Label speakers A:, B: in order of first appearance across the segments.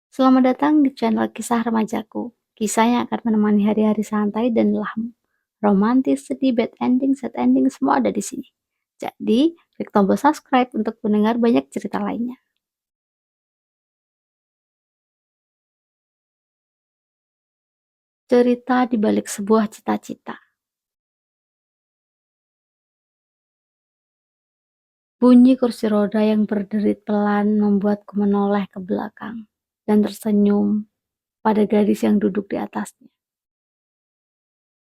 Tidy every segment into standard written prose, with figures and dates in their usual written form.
A: Selamat datang di channel Kisah Remajaku. Kisah yang akan menemani hari-hari santai dan lelahmu. Romantis, sedih, bad ending, sad ending, semua ada di sini. Jadi, klik tombol subscribe untuk mendengar banyak cerita lainnya. Cerita di balik sebuah cita-cita. Bunyi kursi roda yang berderit pelan membuatku menoleh ke belakang dan tersenyum pada gadis yang duduk di atasnya.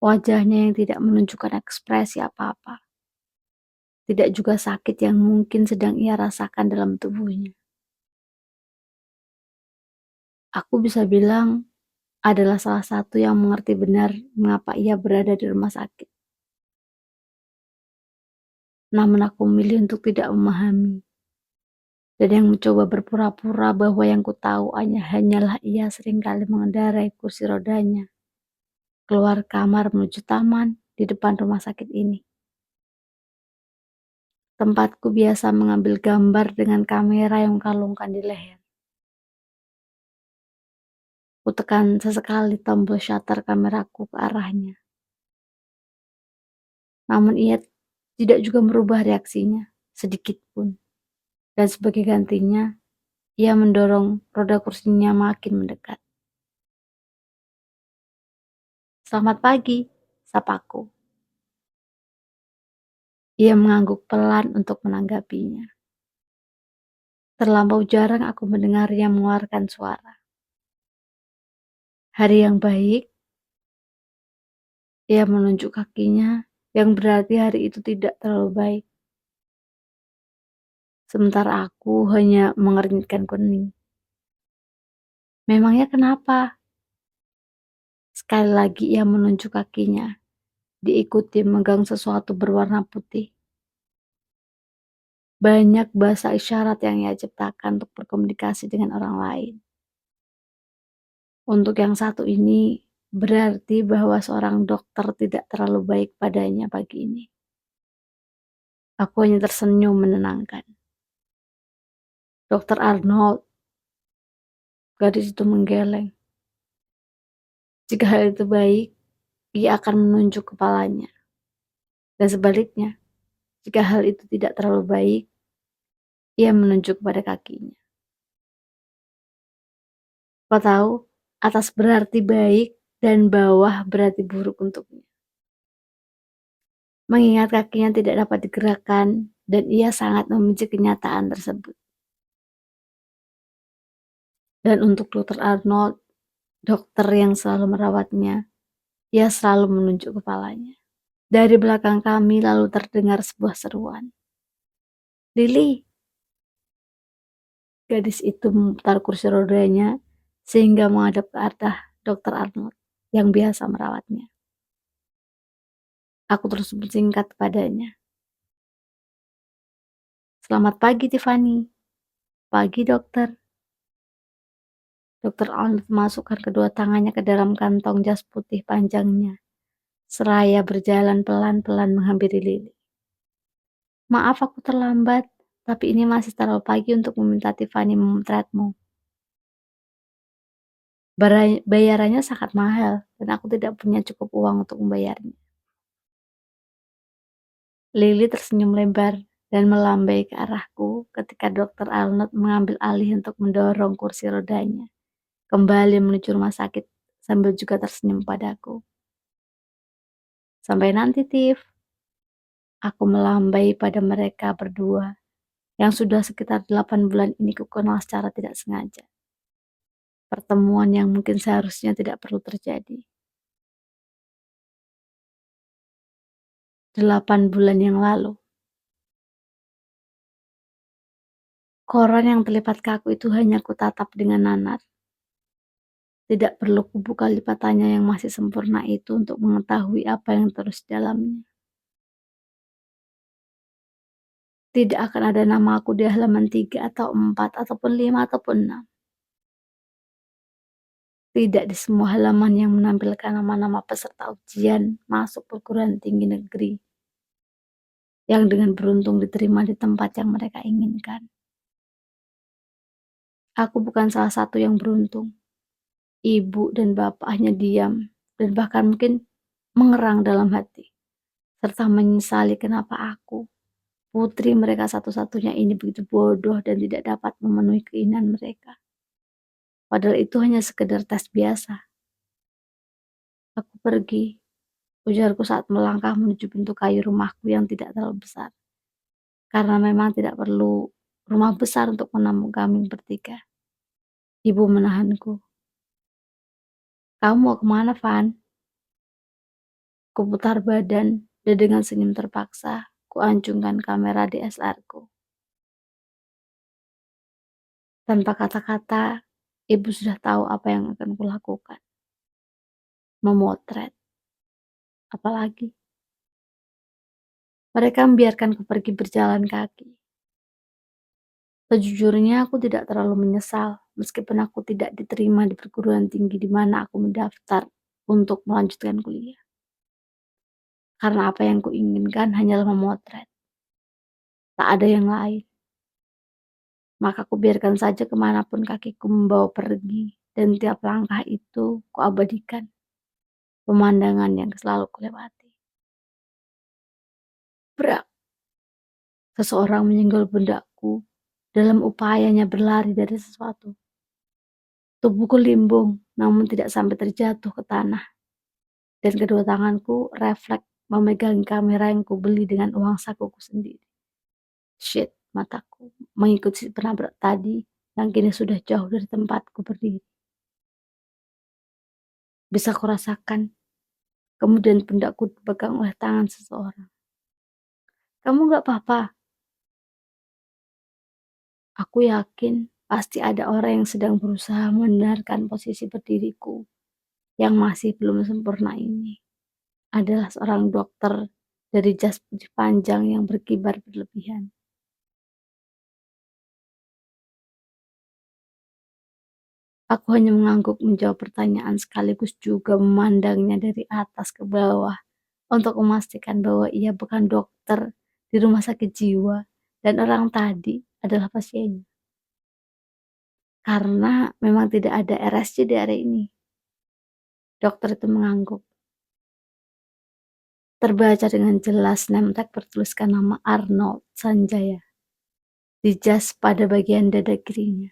A: Wajahnya yang tidak menunjukkan ekspresi apa-apa. Tidak juga sakit yang mungkin sedang ia rasakan dalam tubuhnya. Aku bisa bilang adalah salah satu yang mengerti benar mengapa ia berada di rumah sakit. Namun aku memilih untuk tidak memahami, dan yang mencoba berpura-pura bahwa yang kutahu hanyalah ia seringkali mengendarai kursi rodanya, keluar kamar menuju taman di depan rumah sakit ini. Tempatku biasa mengambil gambar dengan kamera yang kalungkan di leher. Kutekan sesekali tombol shutter kameraku ke arahnya. Namun ia tidak juga merubah reaksinya, sedikit pun. Dan sebagai gantinya, ia mendorong roda kursinya makin mendekat. "Selamat pagi," sapaku. Ia mengangguk pelan untuk menanggapinya. Terlampau jarang aku mendengarnya mengeluarkan suara. "Hari yang baik," ia menunjuk kakinya, yang berarti hari itu tidak terlalu baik. Sementara aku hanya mengernyitkan kening. "Memangnya kenapa?" Sekali lagi ia menunjuk kakinya, diikuti memegang sesuatu berwarna putih. Banyak bahasa isyarat yang ia ciptakan untuk berkomunikasi dengan orang lain. Untuk yang satu ini, berarti bahwa seorang dokter tidak terlalu baik padanya pagi ini. Aku hanya tersenyum menenangkan. Dokter Arnold, gadis itu menggeleng. Jika hal itu baik, ia akan menunjuk kepalanya. Dan sebaliknya, jika hal itu tidak terlalu baik, ia menunjuk pada kakinya. Kau tahu, atas berarti baik dan bawah berarti buruk untuknya. Mengingat kakinya tidak dapat digerakkan dan ia sangat membenci kenyataan tersebut. Dan untuk Dr. Arnold, dokter yang selalu merawatnya, ia selalu menunjuk kepalanya. Dari belakang kami lalu terdengar sebuah seruan. "Lily!" Gadis itu memutar kursi rodanya sehingga menghadap ke arah Dr. Arnold yang biasa merawatnya. Aku terus bersingkat padanya. "Selamat pagi, Tiffany." "Pagi, dokter." Dr. Arnold masukkan kedua tangannya ke dalam kantong jas putih panjangnya, seraya berjalan pelan-pelan menghampiri Lily. "Maaf aku terlambat, tapi ini masih terlalu pagi untuk meminta Tiffany memotretmu. Bayarannya sangat mahal dan aku tidak punya cukup uang untuk membayarnya." Lily tersenyum lebar dan melambai ke arahku ketika Dr. Arnold mengambil alih untuk mendorong kursi rodanya kembali menuju rumah sakit sambil juga tersenyum padaku. "Sampai nanti, Tiff." Aku melambai pada mereka berdua yang sudah sekitar 8 bulan ini kukenal secara tidak sengaja. Pertemuan yang mungkin seharusnya tidak perlu terjadi. 8 bulan yang lalu, koran yang terlipat kaku itu hanya kutatap dengan nanar. Tidak perlu kubuka lipatannya yang masih sempurna itu untuk mengetahui apa yang terus di dalamnya. Tidak akan ada nama aku di halaman 3 atau 4 ataupun 5 ataupun 6. Tidak di semua halaman yang menampilkan nama-nama peserta ujian masuk perguruan tinggi negeri yang dengan beruntung diterima di tempat yang mereka inginkan. Aku bukan salah satu yang beruntung. Ibu dan bapak hanya diam dan bahkan mungkin mengerang dalam hati, serta menyesali kenapa aku, putri mereka satu-satunya ini begitu bodoh dan tidak dapat memenuhi keinginan mereka. Padahal itu hanya sekedar tes biasa. Aku pergi, ujarku saat melangkah menuju pintu kayu rumahku yang tidak terlalu besar. Karena memang tidak perlu rumah besar untuk menampung kami bertiga. Ibu menahanku. Kamu mau kemana, Van? Kuputar badan dan dengan senyum terpaksa, kuancungkan kamera DSLR-ku. Tanpa kata-kata, ibu sudah tahu apa yang akan kulakukan. Memotret. Apalagi, mereka membiarkanku pergi berjalan kaki. Sejujurnya aku tidak terlalu menyesal, meskipun aku tidak diterima di perguruan tinggi di mana aku mendaftar untuk melanjutkan kuliah. Karena apa yang kuinginkan hanyalah memotret, tak ada yang lain. Maka kubiarkan saja kemanapun kakiku membawa pergi, dan tiap langkah itu kuabadikan pemandangan yang selalu kulewati. Brak, seseorang menyenggol pundakku dalam upayanya berlari dari sesuatu. Tubuhku limbung, namun tidak sampai terjatuh ke tanah, dan kedua tanganku refleks memegang kamera yang kubeli dengan uang sakuku sendiri. Shit, mataku mengikuti si penabrak tadi yang kini sudah jauh dari tempatku berdiri. Bisa kurasakan, kemudian pundakku dipegang oleh tangan seseorang. Kamu gak apa-apa? Aku yakin pasti ada orang yang sedang berusaha membenarkan posisi berdiriku yang masih belum sempurna ini. Adalah seorang dokter dari jas putih panjang yang berkibar berlebihan. Aku hanya mengangguk menjawab pertanyaan sekaligus juga memandangnya dari atas ke bawah untuk memastikan bahwa ia bukan dokter di rumah sakit jiwa dan orang tadi adalah pasiennya. Karena memang tidak ada RSJ di area ini. Dokter itu mengangguk. Terbaca dengan jelas name tag bertuliskan nama Arnold Sanjaya di jas pada bagian dada kirinya.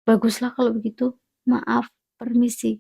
A: Baguslah kalau begitu. Maaf, permisi.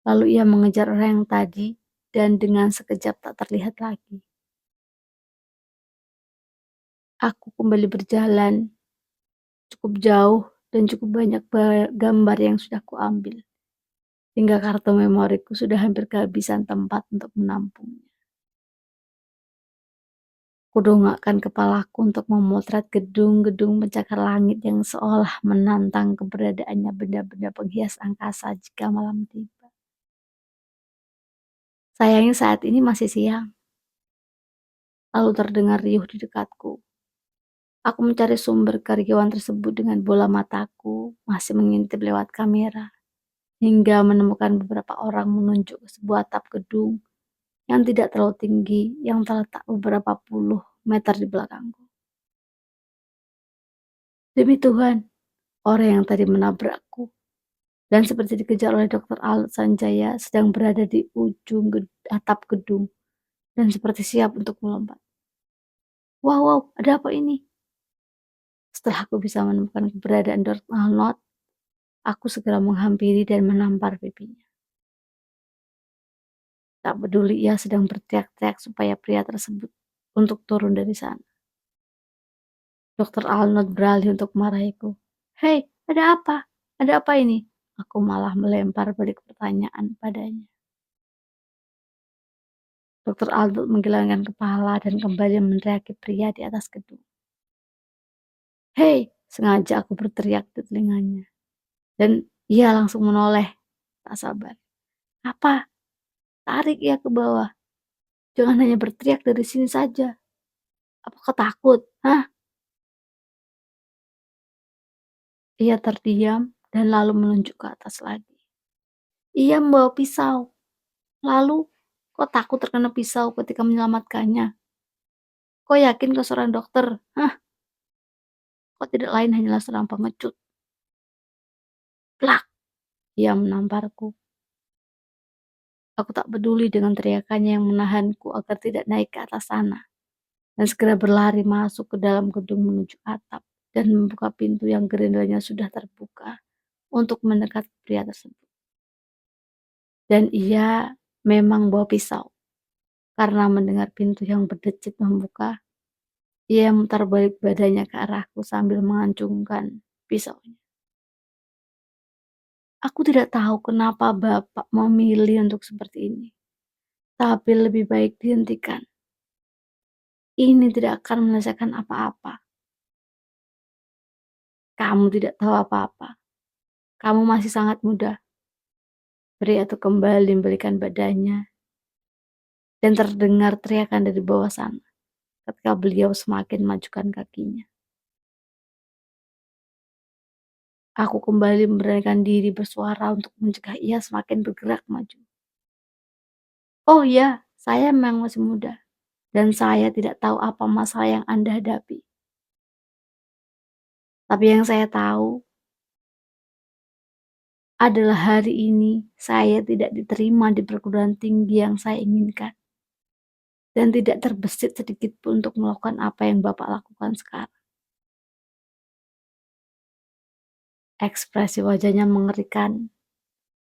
A: Lalu ia mengejar orang yang tadi dan dengan sekejap tak terlihat lagi. Aku kembali berjalan cukup jauh dan cukup banyak gambar yang sudah kuambil. Hingga kartu memoriku sudah hampir kehabisan tempat untuk menampungnya. Kudongakkan kepalaku untuk memotret gedung-gedung pencakar langit yang seolah menantang keberadaannya benda-benda penghias angkasa jika malam tiba. Sayangnya saat ini masih siang, lalu terdengar riuh di dekatku. Aku mencari sumber karyawan tersebut dengan bola mataku masih mengintip lewat kamera, hingga menemukan beberapa orang menunjuk ke sebuah atap gedung yang tidak terlalu tinggi yang terletak beberapa puluh meter di belakangku. Demi Tuhan, orang yang tadi menabrakku dan seperti dikejar oleh Dokter Al Sanjaya sedang berada di ujung atap gedung dan seperti siap untuk melompat. Wow, wow, ada apa ini? Setelah aku bisa menemukan keberadaan Dr. Arnold, aku segera menghampiri dan menampar pipinya. Tak peduli ia sedang berteriak-teriak supaya pria tersebut untuk turun dari sana. Dokter Arnold beralih untuk marahiku. Hei, ada apa? Ada apa ini? Aku malah melempar balik pertanyaan padanya. Dokter Arnold menggelengkan kepala dan kembali meneriaki pria di atas gedung. Hei, sengaja aku berteriak di telinganya. Dan ia langsung menoleh. Tak sabar. Apa? Tarik ia ke bawah. Jangan hanya berteriak dari sini saja. Apa kau takut? Hah? Ia terdiam dan lalu menunjuk ke atas lagi. Ia membawa pisau. Lalu, kau takut terkena pisau ketika menyelamatkannya? Kau yakin kau seorang dokter? Hah? kok tidak lain hanyalah seorang pengecut. Plak! Ia menamparku. Aku tak peduli dengan teriakannya yang menahanku agar tidak naik ke atas sana, dan segera berlari masuk ke dalam gedung menuju atap dan membuka pintu yang gerendanya sudah terbuka untuk mendekat pria tersebut. Dan ia memang bawa pisau. Karena mendengar pintu yang berdecit membuka, ia memutar balik badannya ke arahku sambil mengacungkan pisaunya. Aku tidak tahu kenapa Bapak memilih untuk seperti ini, tapi lebih baik dihentikan. Ini tidak akan menyelesaikan apa-apa. Kamu tidak tahu apa-apa. Kamu masih sangat muda. Pria itu kembali membalikan badannya dan terdengar teriakan dari bawah sana ketika beliau semakin majukan kakinya. Aku kembali memberanikan diri bersuara untuk mencegah ia semakin bergerak maju. Oh ya, saya memang masih muda, dan saya tidak tahu apa masalah yang Anda hadapi. Tapi yang saya tahu adalah hari ini saya tidak diterima di perguruan tinggi yang saya inginkan. Dan tidak terbesit sedikit pun untuk melakukan apa yang Bapak lakukan sekarang. Ekspresi wajahnya mengerikan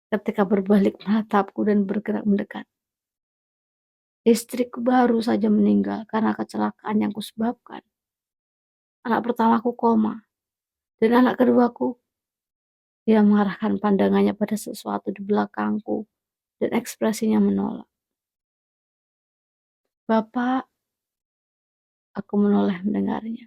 A: ketika berbalik menatapku dan bergerak mendekat. Istriku baru saja meninggal karena kecelakaan yang kusebabkan. Anak pertamaku koma, dan anak keduaku, dia mengarahkan pandangannya pada sesuatu di belakangku dan ekspresinya menolak. Bapak, aku menoleh mendengarnya.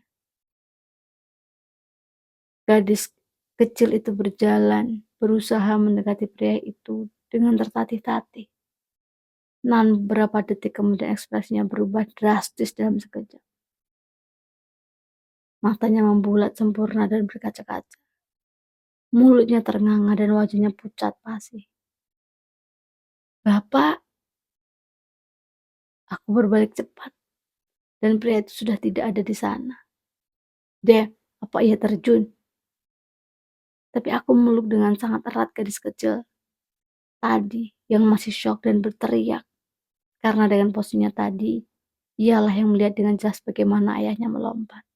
A: Gadis kecil itu berjalan, berusaha mendekati pria itu dengan tertatih-tatih. Namun beberapa detik kemudian ekspresinya berubah drastis dalam sekejap. Matanya membulat sempurna dan berkaca-kaca. Mulutnya ternganga dan wajahnya pucat pasi. Bapak, aku berbalik cepat dan pria itu sudah tidak ada di sana. Deh, apa ia terjun? Tapi aku memeluk dengan sangat erat gadis kecil tadi yang masih syok dan berteriak. Karena dengan posisinya tadi, ialah yang melihat dengan jelas bagaimana ayahnya melompat.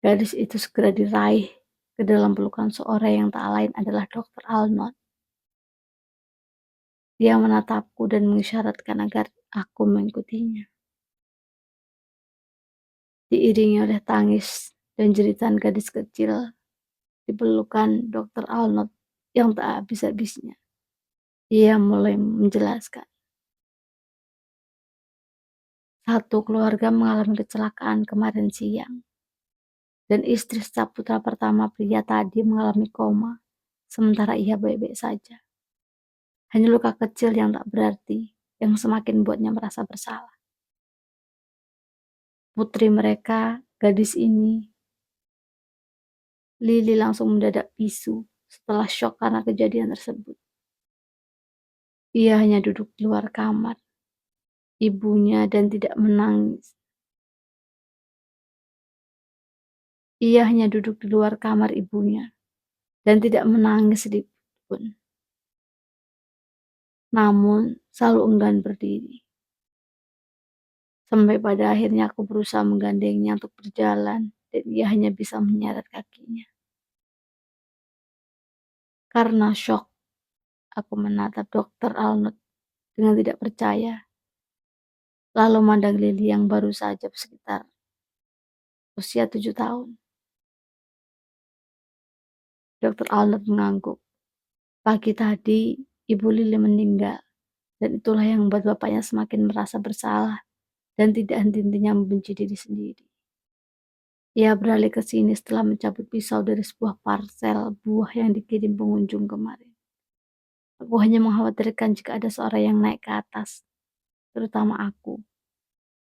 A: Gadis itu segera diraih ke dalam pelukan seorang yang tak lain adalah Dokter Arnold. Dia menatapku dan mengisyaratkan agar aku mengikutinya. Diiringi oleh tangis dan jeritan gadis kecil di pelukan Dokter Arnold yang tak habis-habisnya. Ia mulai menjelaskan. Satu keluarga mengalami kecelakaan kemarin siang. Dan istri saputra pertama pria tadi mengalami koma, sementara ia baik-baik saja. Hanya luka kecil yang tak berarti, yang semakin membuatnya merasa bersalah. Putri mereka, gadis ini, Lily langsung mendadak bisu setelah syok karena kejadian tersebut. Ia hanya duduk di luar kamar, ibunya dan tidak menangis. Ia hanya duduk di luar kamar ibunya dan tidak menangis sedikit pun. Namun selalu enggan berdiri. Sampai pada akhirnya aku berusaha menggandengnya untuk berjalan dan ia hanya bisa menyeret kakinya. Karena syok, aku menatap Dokter Arnold dengan tidak percaya. Lalu memandang Lily yang baru saja sekitar usia 7 tahun. Dokter Arnold mengangguk. Pagi tadi, Ibu Lily meninggal. Dan itulah yang membuat bapaknya semakin merasa bersalah dan tidak henti-hentinya membenci diri sendiri. Ia beralih ke sini setelah mencabut pisau dari sebuah parsel buah yang dikirim pengunjung kemarin. Aku hanya mengkhawatirkan jika ada seorang yang naik ke atas, terutama aku.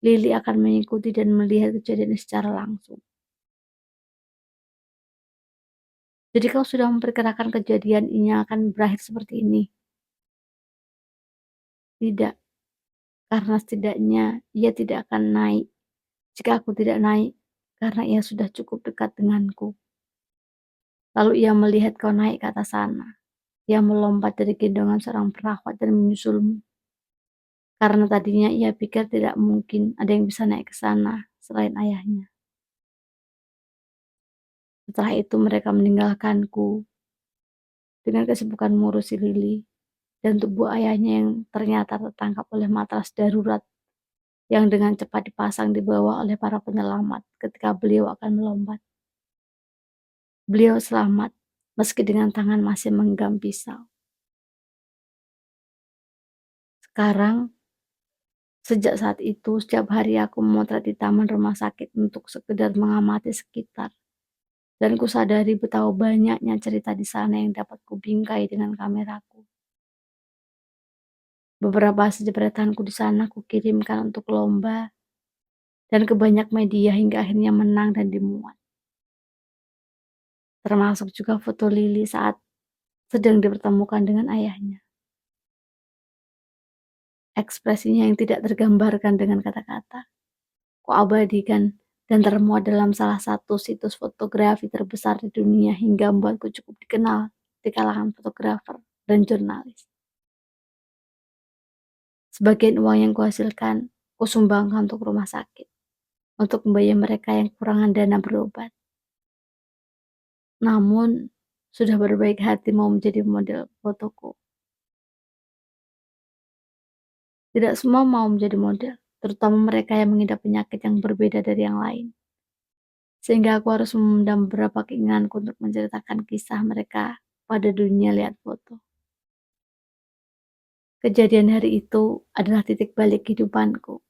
A: Lily akan mengikuti dan melihat kejadian ini secara langsung. Jadi kau sudah memperkirakan kejadian ini akan berakhir seperti ini? Tidak, karena setidaknya ia tidak akan naik jika aku tidak naik karena ia sudah cukup dekat denganku. Lalu ia melihat kau naik ke atas sana. Ia melompat dari gendongan seorang perawat dan menyusulmu. Karena tadinya ia pikir tidak mungkin ada yang bisa naik ke sana selain ayahnya. Setelah itu mereka meninggalkanku dengan kesibukan mengurusi Lili dan tubuh ayahnya yang ternyata tertangkap oleh matras darurat yang dengan cepat dipasang di bawah oleh para penyelamat ketika beliau akan melompat. Beliau selamat meski dengan tangan masih menggenggam pisau. Sekarang, sejak saat itu, setiap hari aku memotret di taman rumah sakit untuk sekedar mengamati sekitar. Dan kusadari betapa banyaknya cerita di sana yang dapat kubingkai dengan kameraku. Beberapa hasil jepretanku di sana kukirimkan untuk lomba dan ke banyak media hingga akhirnya menang dan dimuat. Termasuk juga foto Lili saat sedang dipertemukan dengan ayahnya. Ekspresinya yang tidak tergambarkan dengan kata-kata. Kuabadikan dan termuat dalam salah satu situs fotografi terbesar di dunia hingga membuatku cukup dikenal di kalangan fotografer dan jurnalis. Sebagian uang yang kuhasilkan, kusumbangkan untuk rumah sakit, untuk membayar mereka yang kekurangan dana berobat. Namun, sudah berbaik hati mau menjadi model fotoku. Tidak semua mau menjadi model, terutama mereka yang mengidap penyakit yang berbeda dari yang lain. Sehingga aku harus memendam beberapa keinginanku untuk menceritakan kisah mereka pada dunia lihat foto. Kejadian hari itu adalah titik balik kehidupanku,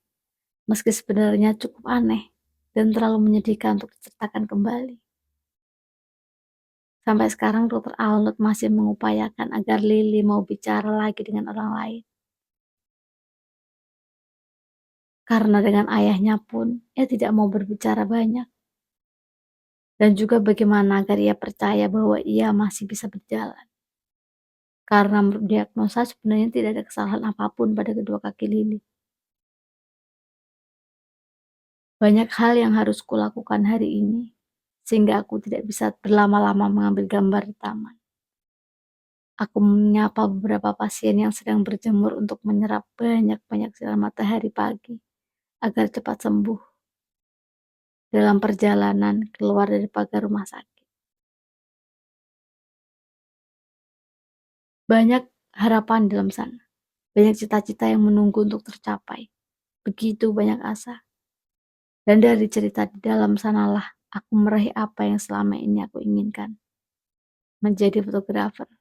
A: meski sebenarnya cukup aneh dan terlalu menyedihkan untuk diceritakan kembali. Sampai sekarang Dokter Alnut masih mengupayakan agar Lili mau bicara lagi dengan orang lain. Karena dengan ayahnya pun, ia tidak mau berbicara banyak. Dan juga bagaimana agar ia percaya bahwa ia masih bisa berjalan. Karena menurut diagnosa sebenarnya tidak ada kesalahan apapun pada kedua kaki Lili. Banyak hal yang harus kulakukan hari ini, sehingga aku tidak bisa berlama-lama mengambil gambar di taman. Aku menyapa beberapa pasien yang sedang berjemur untuk menyerap banyak-banyak sinar matahari pagi, agar cepat sembuh dalam perjalanan keluar dari pagar rumah sakit. Banyak harapan dalam sana, banyak cita-cita yang menunggu untuk tercapai, begitu banyak asa. Dan dari cerita di dalam sanalah aku meraih apa yang selama ini aku inginkan, menjadi fotografer.